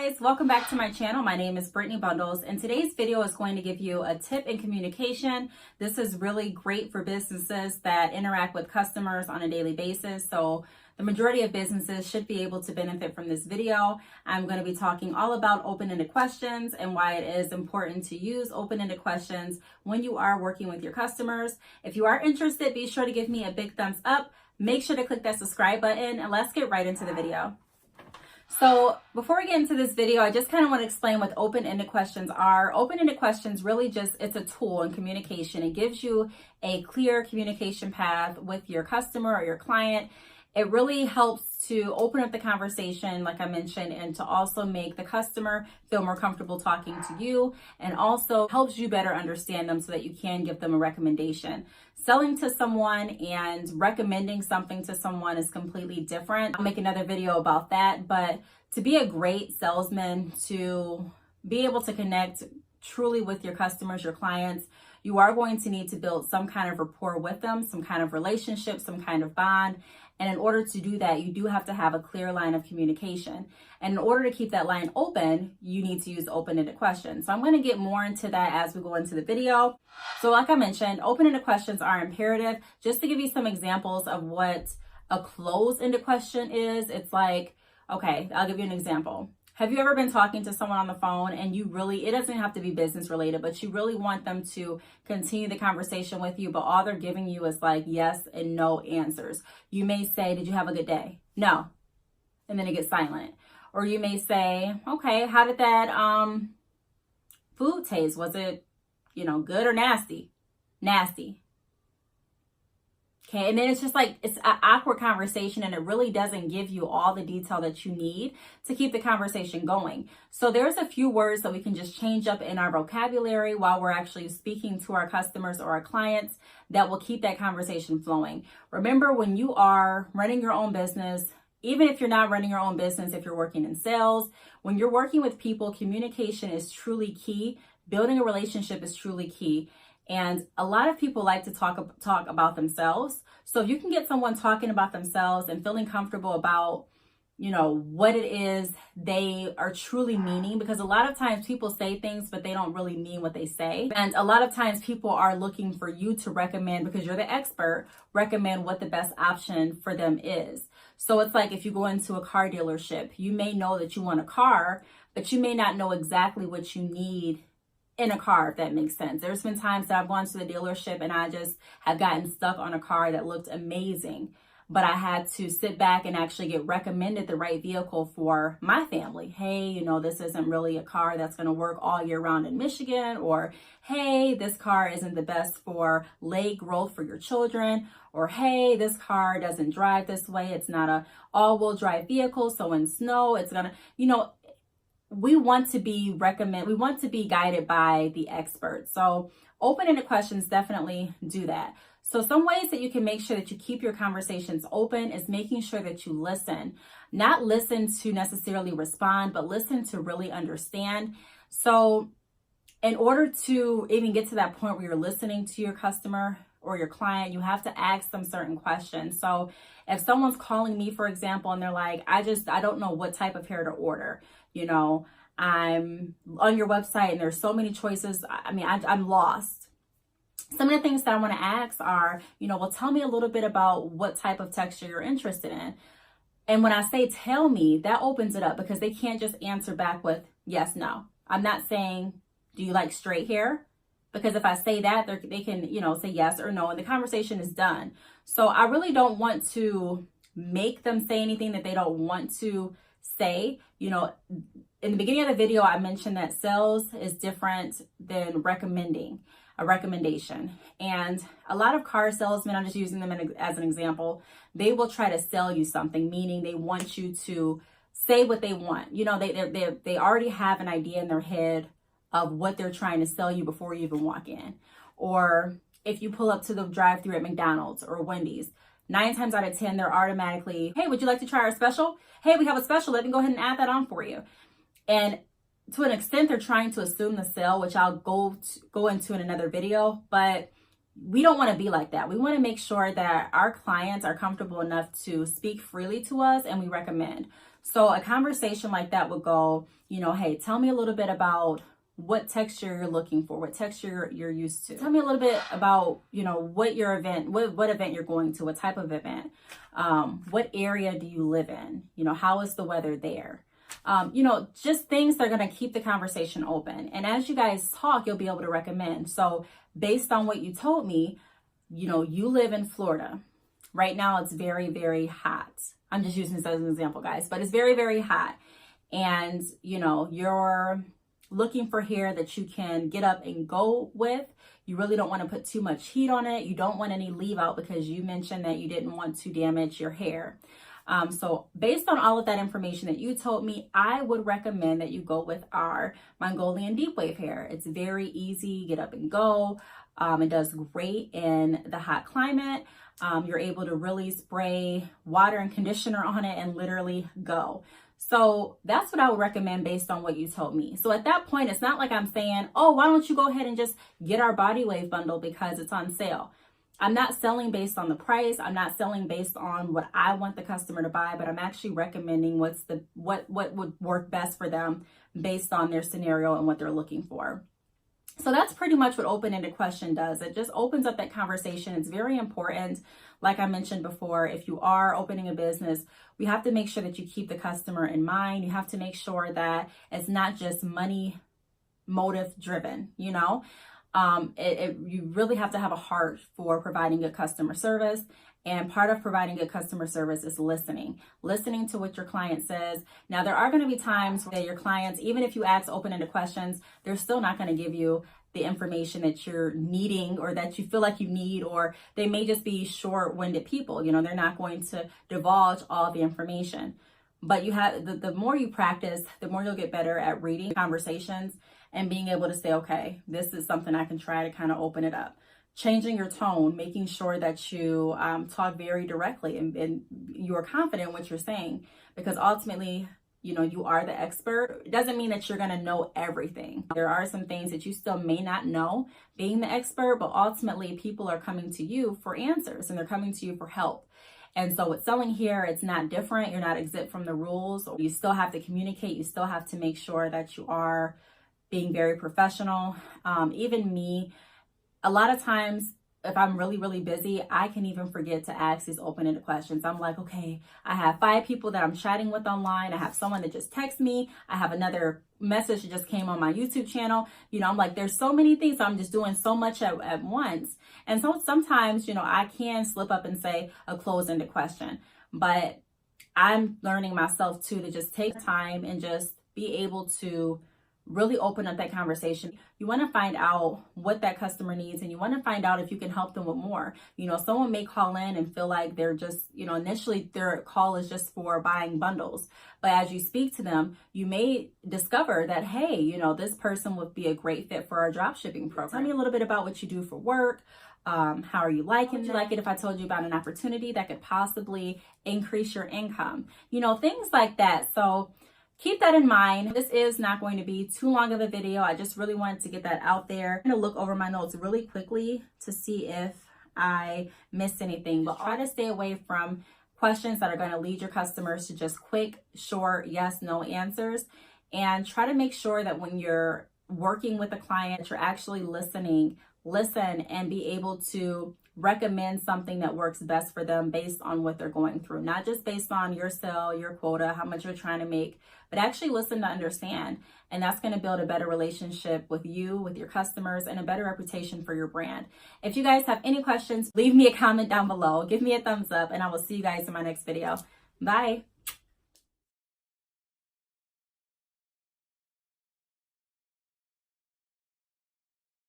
guys, welcome back to my channel. My name is Brittany Bundles, and today's video is going to give you a tip in communication. This is really great for businesses that interact with customers on a daily basis. So the majority of businesses should be able to benefit from this video. I'm going to be talking all about open-ended questions and why it is important to use open-ended questions when you are working with your customers. If you are interested, be sure to give me a big thumbs up. Make sure to click that subscribe button, and let's get right into the video. So before we get into this video, I just kind of want to explain what open-ended questions are. Open-ended questions really it's a tool in communication. It gives you a clear communication path with your customer or your client. It really helps to open up the conversation, like I mentioned, and to also make the customer feel more comfortable talking to you, and also helps you better understand them so that you can give them a recommendation. Selling to someone and recommending something to someone is completely different. I'll make another video about that, but to be a great salesman, to be able to connect truly with your customers, your clients, you are going to need to build some kind of rapport with them, some kind of relationship, some kind of bond. And in order to do that, you do have to have a clear line of communication. And in order to keep that line open, you need to use open-ended questions. So I'm going to get more into that as we go into the video. So like I mentioned, open-ended questions are imperative. Just to give you some examples of what a closed-ended question is, it's like, okay, I'll give you an example. Have you ever been talking to someone on the phone and it doesn't have to be business related, but you really want them to continue the conversation with you, but all they're giving you is like yes and no answers. You may say, did you have a good day? No. And then it gets silent. Or you may say, okay, how did that food taste? Was it, good or nasty? Nasty. Okay, and then it's just like, it's an awkward conversation, and it really doesn't give you all the detail that you need to keep the conversation going. So there's a few words that we can just change up in our vocabulary while we're actually speaking to our customers or our clients that will keep that conversation flowing. Remember, when you are running your own business, even if you're not running your own business, if you're working in sales, when you're working with people, communication is truly key. Building a relationship is truly key. And a lot of people like to talk about themselves. So if you can get someone talking about themselves and feeling comfortable about, what it is they are truly meaning, because a lot of times people say things, but they don't really mean what they say. And a lot of times people are looking for you to recommend, because you're the expert, recommend what the best option for them is. So it's like if you go into a car dealership, you may know that you want a car, but you may not know exactly what you need in a car, if that makes sense. There's been times that I've gone to the dealership and I just have gotten stuck on a car that looked amazing, but I had to sit back and actually get recommended the right vehicle for my family. Hey, this isn't really a car that's going to work all year round in Michigan, or hey, this car isn't the best for leg growth for your children, or hey, this car doesn't drive this way. It's not a all-wheel drive vehicle, so in snow, it's gonna, we want to be guided by the experts. So open-ended questions definitely do that. So some ways that you can make sure that you keep your conversations open is making sure that you listen. Not listen to necessarily respond, but listen to really understand. So in order to even get to that point where you're listening to your customer or your client, you have to ask them certain questions. So if someone's calling me, for example, and they're like, I don't know what type of hair to order. I'm on your website and there's so many choices. I'm lost. Some of the things that I want to ask are, well, tell me a little bit about what type of texture you're interested in. And when I say tell me, that opens it up, because they can't just answer back with yes, no. I'm not saying, do you like straight hair? Because if I say that, they can, say yes or no, and the conversation is done. So I really don't want to make them say anything that they don't want to say. In the beginning of the video, I mentioned that sales is different than recommending a recommendation. And a lot of car salesmen, I'm just using them as an example, they will try to sell you something, meaning they want you to say what they want. They already have an idea in their head of what they're trying to sell you before you even walk in. Or if you pull up to the drive-thru at McDonald's or Wendy's, 9 times out of 10, they're automatically, hey, would you like to try our special? Hey, we have a special. Let me go ahead and add that on for you. And to an extent, they're trying to assume the sale, which I'll go into in another video. But we don't want to be like that. We want to make sure that our clients are comfortable enough to speak freely to us, and we recommend. So a conversation like that would go, hey, tell me a little bit about what texture you're looking for, what texture you're used to. Tell me a little bit about, what your event, what event you're going to, what type of event, what area do you live in? How is the weather there? Just things that are going to keep the conversation open. And as you guys talk, you'll be able to recommend. So based on what you told me, you live in Florida. Right now it's very, very hot. I'm just using this as an example, guys, but it's very, very hot. And, you're looking for hair that you can get up and go with. You really don't want to put too much heat on it. You don't want any leave out because you mentioned that you didn't want to damage your hair. So based on all of that information that you told me, I would recommend that you go with our Mongolian deep wave hair. It's very easy, get up and go. It does great in the hot climate. You're able to really spray water and conditioner on it and literally go. So that's what I would recommend based on what you told me. So at that point, it's not like I'm saying, oh, why don't you go ahead and just get our body wave bundle because it's on sale. I'm not selling based on the price. I'm not selling based on what I want the customer to buy, but I'm actually recommending what would work best for them based on their scenario and what they're looking for. So that's pretty much what open-ended question does. It just opens up that conversation. It's very important. Like I mentioned before, if you are opening a business, we have to make sure that you keep the customer in mind. You have to make sure that it's not just money motive driven, you really have to have a heart for providing good customer service. And part of providing good customer service is listening to what your client says. Now, there are going to be times where your clients, even if you ask open-ended questions, they're still not going to give you the information that you're needing or that you feel like you need, or they may just be short-winded people. They're not going to divulge all the information. But you have the more you practice, the more you'll get better at reading conversations and being able to say, okay, this is something I can try to kind of open it up. Changing your tone, making sure that you talk very directly and you are confident in what you're saying, because ultimately, you are the expert. It doesn't mean that you're going to know everything. There are some things that you still may not know being the expert, but ultimately people are coming to you for answers and they're coming to you for help. And so with selling here, it's not different. You're not exempt from the rules. You still have to communicate. You still have to make sure that you are being very professional. Even me, a lot of times, if I'm really, really busy, I can even forget to ask these open-ended questions. I'm like, okay, I have 5 people that I'm chatting with online. I have someone that just texted me. I have another message that just came on my YouTube channel. I'm like, there's so many things. So I'm just doing so much at once. And so sometimes, I can slip up and say a close-ended question. But I'm learning myself too to just take time and just be able to really open up that conversation. You want to find out what that customer needs, and you want to find out if you can help them with more. Someone may call in and feel like they're just, initially their call is just for buying bundles. But as you speak to them, you may discover that, hey, this person would be a great fit for our drop shipping program. Tell me a little bit about what you do for work. How are you liking it? Would you like it if I told you about an opportunity that could possibly increase your income? Things like that. So keep that in mind. This is not going to be too long of a video. I just really wanted to get that out there. I'm going to look over my notes really quickly to see if I missed anything, but try to stay away from questions that are going to lead your customers to just quick, short, yes, no answers. And try to make sure that when you're working with a client, you're actually listen and be able to recommend something that works best for them based on what they're going through, not just based on your sale, your quota, how much you're trying to make, but actually listen to understand. And that's going to build a better relationship with you, with your customers, and a better reputation for your brand. If you guys have any questions, leave me a comment down below, give me a thumbs up, and I will see you guys in my next video. Bye.